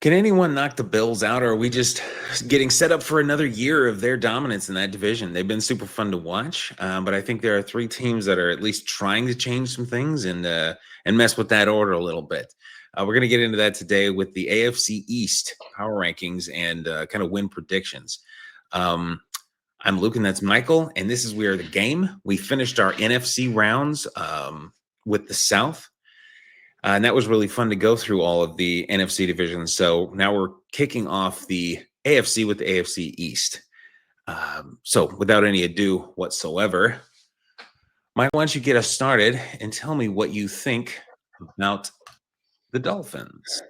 Can anyone knock the Bills out, or are we just getting set up for another year of their dominance in that division? They've been super fun to watch, but I think there are three teams that are at least trying to change some things and mess with that order a little bit. We're going to get into that today with the AFC East power rankings and kind of win predictions. I'm Luke, and that's Michael, and this is We Are the Game. We finished our NFC rounds with the South. And that was really fun to go through all of the NFC divisions. So now we're kicking off the AFC with the AFC East. So without any ado whatsoever, Mike, why don't you get us started and tell me what you think about the Dolphins?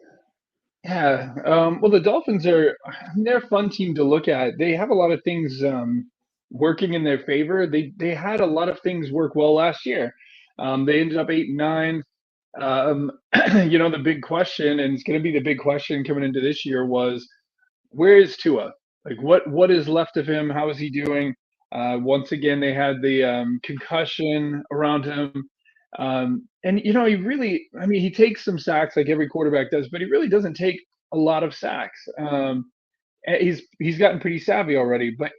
Yeah. Well, the Dolphins they're a fun team to look at. They have a lot of things working in their favor. They had a lot of things work well last year. They ended up 8-9. Um, the big question, and it's going to be the big question coming into this year, was where is Tua? Like, what is left of him? How is he doing? Once again, they had the concussion around him. And he really, I mean, he takes some sacks like every quarterback does, but he really doesn't take a lot of sacks. He's gotten pretty savvy already, but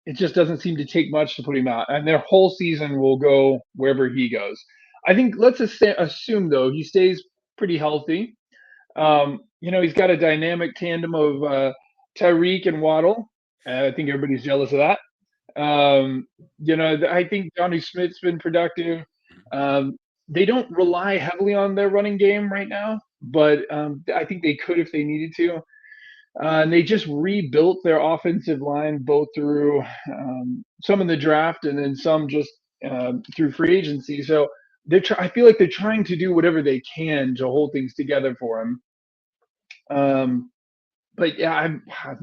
it just doesn't seem to take much to put him out. And their whole season will go wherever he goes. I think let's assume though he stays pretty healthy. He's got a dynamic tandem of Tyreek and Waddle. I think everybody's jealous of that. I think Johnny Smith's been productive. They don't rely heavily on their running game right now, but I think they could if they needed to. And they just rebuilt their offensive line both through some in the draft and then some just through free agency. So I feel like they're trying to do whatever they can to hold things together for them. But yeah,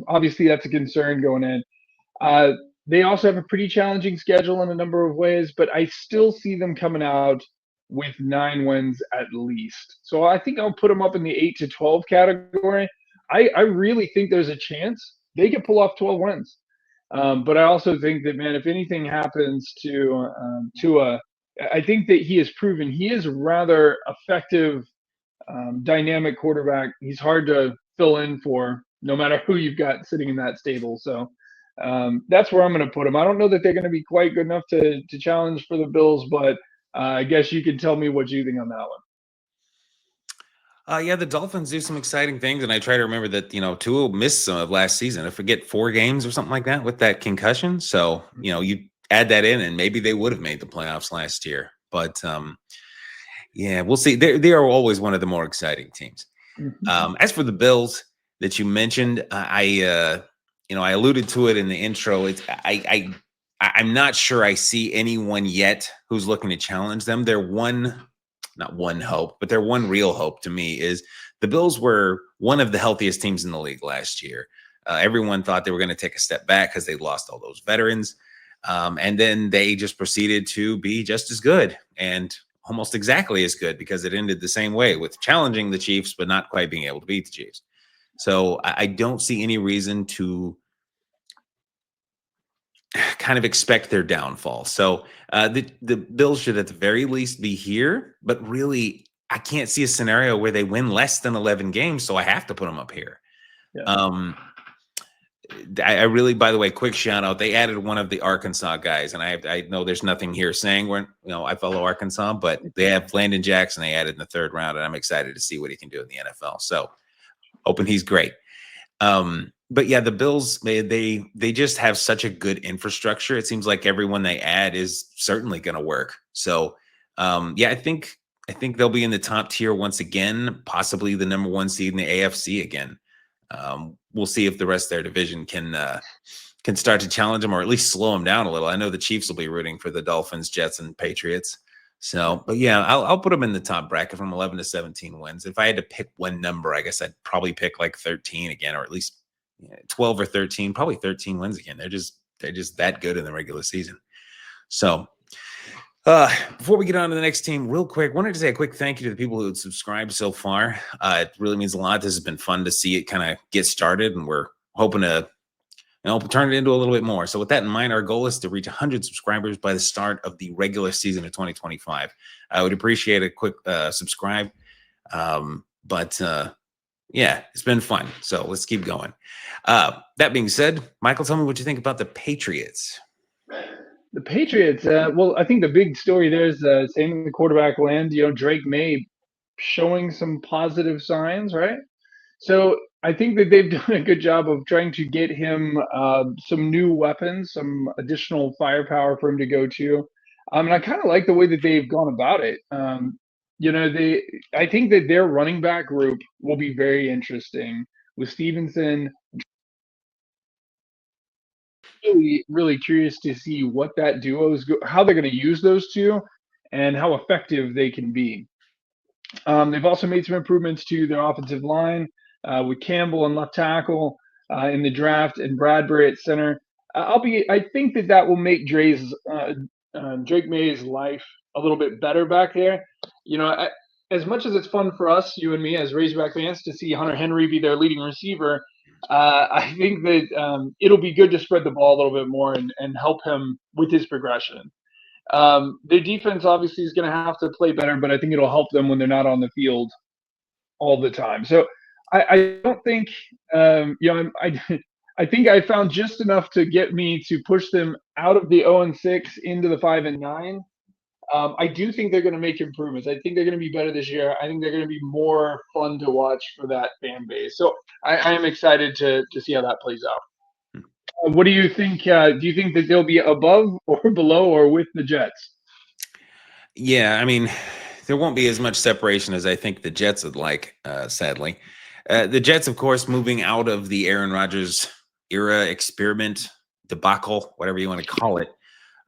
obviously that's a concern going in. Uh, they also have a pretty challenging schedule in a number of ways, but I still see them coming out with 9 wins at least. So I think I'll put them up in the 8 to 12 category. I really think there's a chance they could pull off 12 wins. But I also think that, man, if anything happens to Tua, I think that he has proven he is rather effective, dynamic quarterback. He's hard to fill in for no matter who you've got sitting in that stable. So that's where I'm going to put him. I don't know that they're going to be quite good enough to challenge for the Bills, but I guess you can tell me what you think on that one. Yeah, the Dolphins do some exciting things, and I try to remember that Tua missed some of last season. I forget 4 games or something like that with that concussion. So you add that in, and maybe they would have made the playoffs last year. But yeah, we'll see. They are always one of the more exciting teams. Mm-hmm. As for the Bills that you mentioned, I alluded to it in the intro. I'm not sure I see anyone yet who's looking to challenge them. Not one hope, but their one real hope to me is the Bills were one of the healthiest teams in the league last year. Everyone thought they were going to take a step back because they lost all those veterans. And then they just proceeded to be just as good and almost exactly as good because it ended the same way with challenging the Chiefs, but not quite being able to beat the Chiefs. So I don't see any reason to kind of expect their downfall. So the Bills should at the very least be here, but really I can't see a scenario where they win less than 11 games, so I have to put them up here. Yeah. I really, by the way, quick shout out. They added one of the Arkansas guys, and I know there's nothing here saying I follow Arkansas, but they have Landon Jackson they added in the 3rd round, and I'm excited to see what he can do in the NFL. So hoping he's great. But yeah, the Bills, they just have such a good infrastructure. It seems like everyone they add is certainly going to work. So yeah, I think they'll be in the top tier once again, possibly the number 1 seed in the AFC again. We'll see if the rest of their division can start to challenge them or at least slow them down a little. I know the Chiefs will be rooting for the Dolphins, Jets, and Patriots. So, but yeah, I'll put them in the top bracket from 11 to 17 wins. If I had to pick one number, I guess I'd probably pick like 13 again, or at least 12 or 13, probably 13 wins again. They're just that good in the regular season. So before we get on to the next team, real quick, wanted to say a quick thank you to the people who have subscribed so far. It really means a lot. This has been fun to see it kind of get started, and we're hoping to turn it into a little bit more. So with that in mind, our goal is to reach 100 subscribers by the start of the regular season of 2025. I would appreciate a quick subscribe. But Yeah, it's been fun. So let's keep going. That being said, Michael, tell me what you think about the Patriots. The Patriots, well, I think the big story there is same in the quarterback land. Drake May showing some positive signs, right? So I think that they've done a good job of trying to get him some new weapons, some additional firepower for him to go to. And I kind of like the way that they've gone about it. They I think that their running back group will be very interesting with Stevenson. Really, really curious to see what that duo is, how they're going to use those two, and how effective they can be. They've also made some improvements to their offensive line with Campbell and left tackle in the draft and Bradbury at center. I think that that will make Drake May's life a little bit better back there. As much as it's fun for us, you and me, as Razorback fans, to see Hunter Henry be their leading receiver, I think that it'll be good to spread the ball a little bit more and help him with his progression. Their defense obviously is going to have to play better, but I think it'll help them when they're not on the field all the time. So I don't think, I think I found just enough to get me to push them out of the 0-6 into the 5-9. I do think they're going to make improvements. I think they're going to be better this year. I think they're going to be more fun to watch for that fan base. So I am excited to see how that plays out. What do you think? Do you think that they'll be above or below or with the Jets? Yeah, I mean, there won't be as much separation as I think the Jets would like, sadly. The Jets, of course, moving out of the Aaron Rodgers era, experiment, debacle, whatever you want to call it,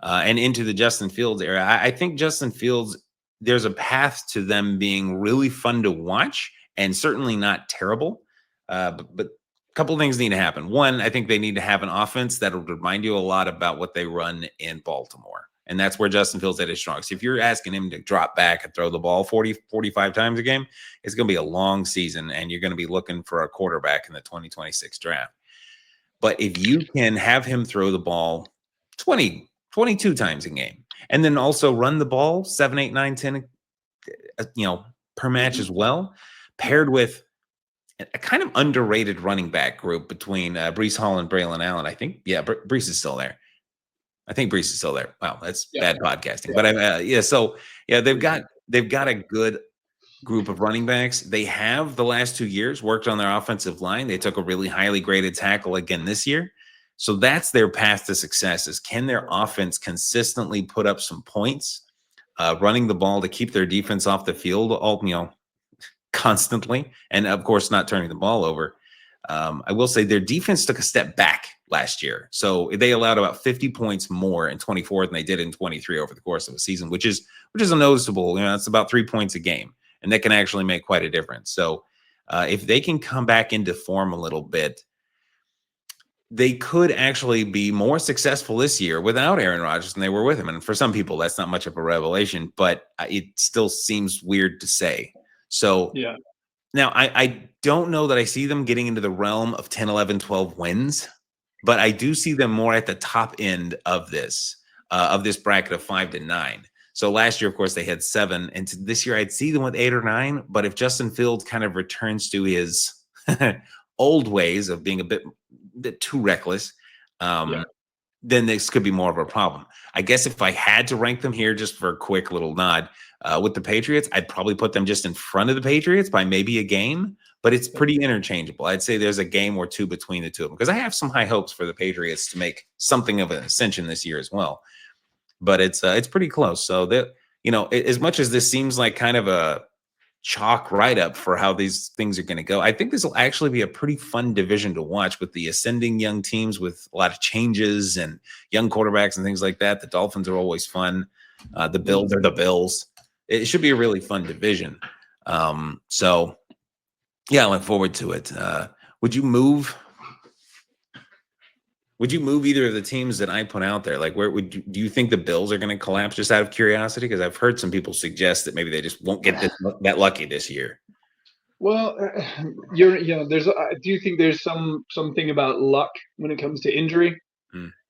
and into the Justin Fields era. I think Justin Fields, there's a path to them being really fun to watch and certainly not terrible. But a couple things need to happen. One, I think they need to have an offense that'll remind you a lot about what they run in Baltimore. And that's where Justin Fields at his strongest. If you're asking him to drop back and throw the ball 40, 45 times a game, it's going to be a long season, and you're going to be looking for a quarterback in the 2026 draft. But if you can have him throw the ball 20, 22 times a game, and then also run the ball 7, 8, 9, 10, per match as well, paired with a kind of underrated running back group between Brees Hall and Braylon Allen. I think, Brees is still there. I think Brees is still there. Wow, that's bad podcasting. But so they've got a good group of running backs. They have the last 2 years worked on their offensive line. They took a really highly graded tackle again this year. So that's their path to success is can their offense consistently put up some points, running the ball to keep their defense off the field constantly, and of course not turning the ball over. I will say their defense took a step back last year. So they allowed about 50 points more in 24 than they did in 23 over the course of a season, which is a noticeable, it's about 3 points a game, and that can actually make quite a difference. So if they can come back into form a little bit, they could actually be more successful this year without Aaron Rodgers than they were with him. And for some people, that's not much of a revelation, but it still seems weird to say. So Yeah. now I don't know that I see them getting into the realm of 10, 11, 12 wins, but I do see them more at the top end of this bracket of 5 to 9. So last year, of course, they had 7, and this year I'd see them with 8 or 9. But if Justin Fields kind of returns to his old ways of being a bit too reckless, then this could be more of a problem. I guess if I had to rank them here, just for a quick little nod, with the Patriots, I'd probably put them just in front of the Patriots by maybe a game, but it's pretty interchangeable. I'd say there's a game or two between the two of them because I have some high hopes for the Patriots to make something of an ascension this year as well. But it's pretty close. So that, as much as this seems like kind of a chalk write-up for how these things are going to go, I think this will actually be a pretty fun division to watch with the ascending young teams with a lot of changes and young quarterbacks and things like that. The Dolphins are always fun. The Bills are the Bills. It should be a really fun division. So I look forward to it. Would you move either of the teams that I put out there? Like, do you think the Bills are going to collapse, just out of curiosity? Because I've heard some people suggest that maybe they just won't get that lucky this year. Well, I do think there's something about luck when it comes to injury.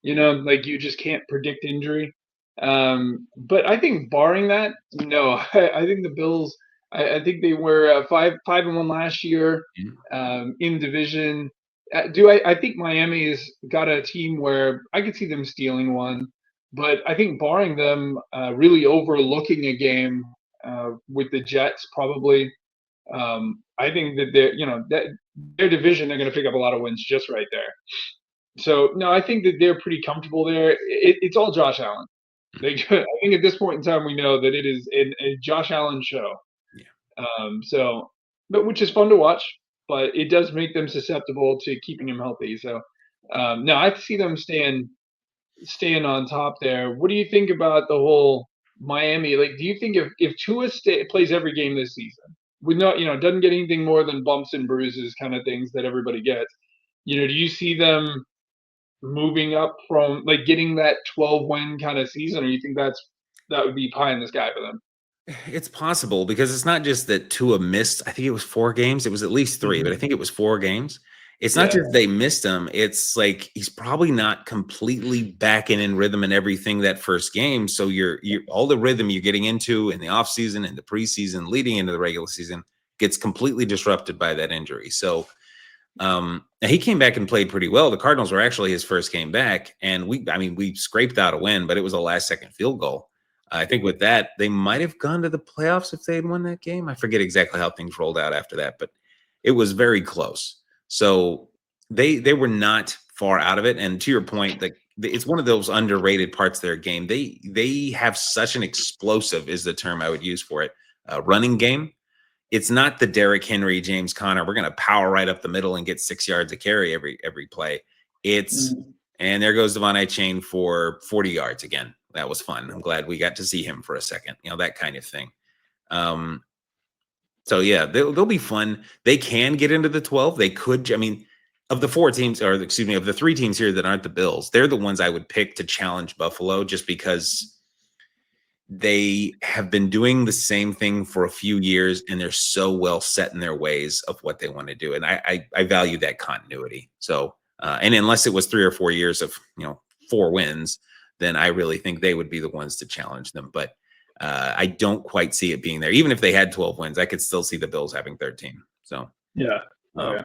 Like you just can't predict injury. But I think barring that, no, I think the Bills I think they were 5-1 last year Mhm. in division. I think Miami's got a team where I could see them stealing one, but I think barring them really overlooking a game with the Jets, probably. I think that that their division, they're going to pick up a lot of wins just right there. So no, I think that they're pretty comfortable there. It's all Josh Allen. I think at this point in time, we know that it is a Josh Allen show. Yeah. So, but which is fun to watch, but it does make them susceptible to keeping him healthy. So, no, I see them staying on top there. What do you think about the whole Miami? Like, do you think if Tua plays every game this season, with no, doesn't get anything more than bumps and bruises, kind of things that everybody gets, do you see them moving up from like getting that 12 win kind of season, or you think that would be pie in the sky for them? It's possible because it's not just that Tua missed. I think it was 4 games. It was at least 3, but I Mhm. think it was 4 games. It's not Yeah. just they missed him. It's like he's probably not completely back in rhythm and everything that first game. So you're all the rhythm you're getting into in the offseason and the preseason leading into the regular season gets completely disrupted by that injury. So he came back and played pretty well. The Cardinals were actually his first game back, and we scraped out a win, but it was a last second field goal. I think with that, they might have gone to the playoffs if they had won that game. I forget exactly how things rolled out after that, but it was very close. So they were not far out of it. And to your point, like it's one of those underrated parts of their game. They have such an explosive is the term I would use for it, running game. It's not the Derrick Henry, James Conner. We're going to power right up the middle and get 6 yards of carry every play. It's Mhm. and there goes Devon Chain for 40 yards again. That was fun. I'm glad we got to see him for a second. That kind of thing. Um, so yeah, they'll be fun. They can get into the 12. They could. I mean, of the 4 teams, or excuse me, of the 3 teams here that aren't the Bills, they're the ones I would pick to challenge Buffalo, just because they have been doing the same thing for a few years and they're so well set in their ways of what they want to do. And I value that continuity. So, and unless it was 3 or 4 years of, 4 wins, then I really think they would be the ones to challenge them. But I don't quite see it being there. Even if they had 12 wins, I could still see the Bills having 13. So, Yeah. Oh um, yeah.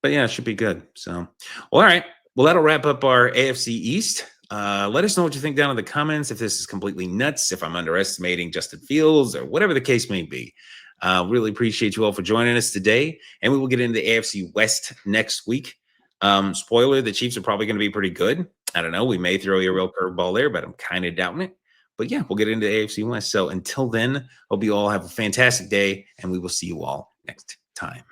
but yeah, it should be good. So, well, all right. Well, that'll wrap up our AFC East. Let us know what you think down in the comments. If this is completely nuts, if I'm underestimating Justin Fields, or whatever the case may be. Really appreciate you all for joining us today. And we will get into the AFC West next week. Spoiler, the Chiefs are probably going to be pretty good. I don't know. We may throw you a real curveball there, but I'm kind of doubting it. But yeah, we'll get into the AFC West. So until then, hope you all have a fantastic day, and we will see you all next time.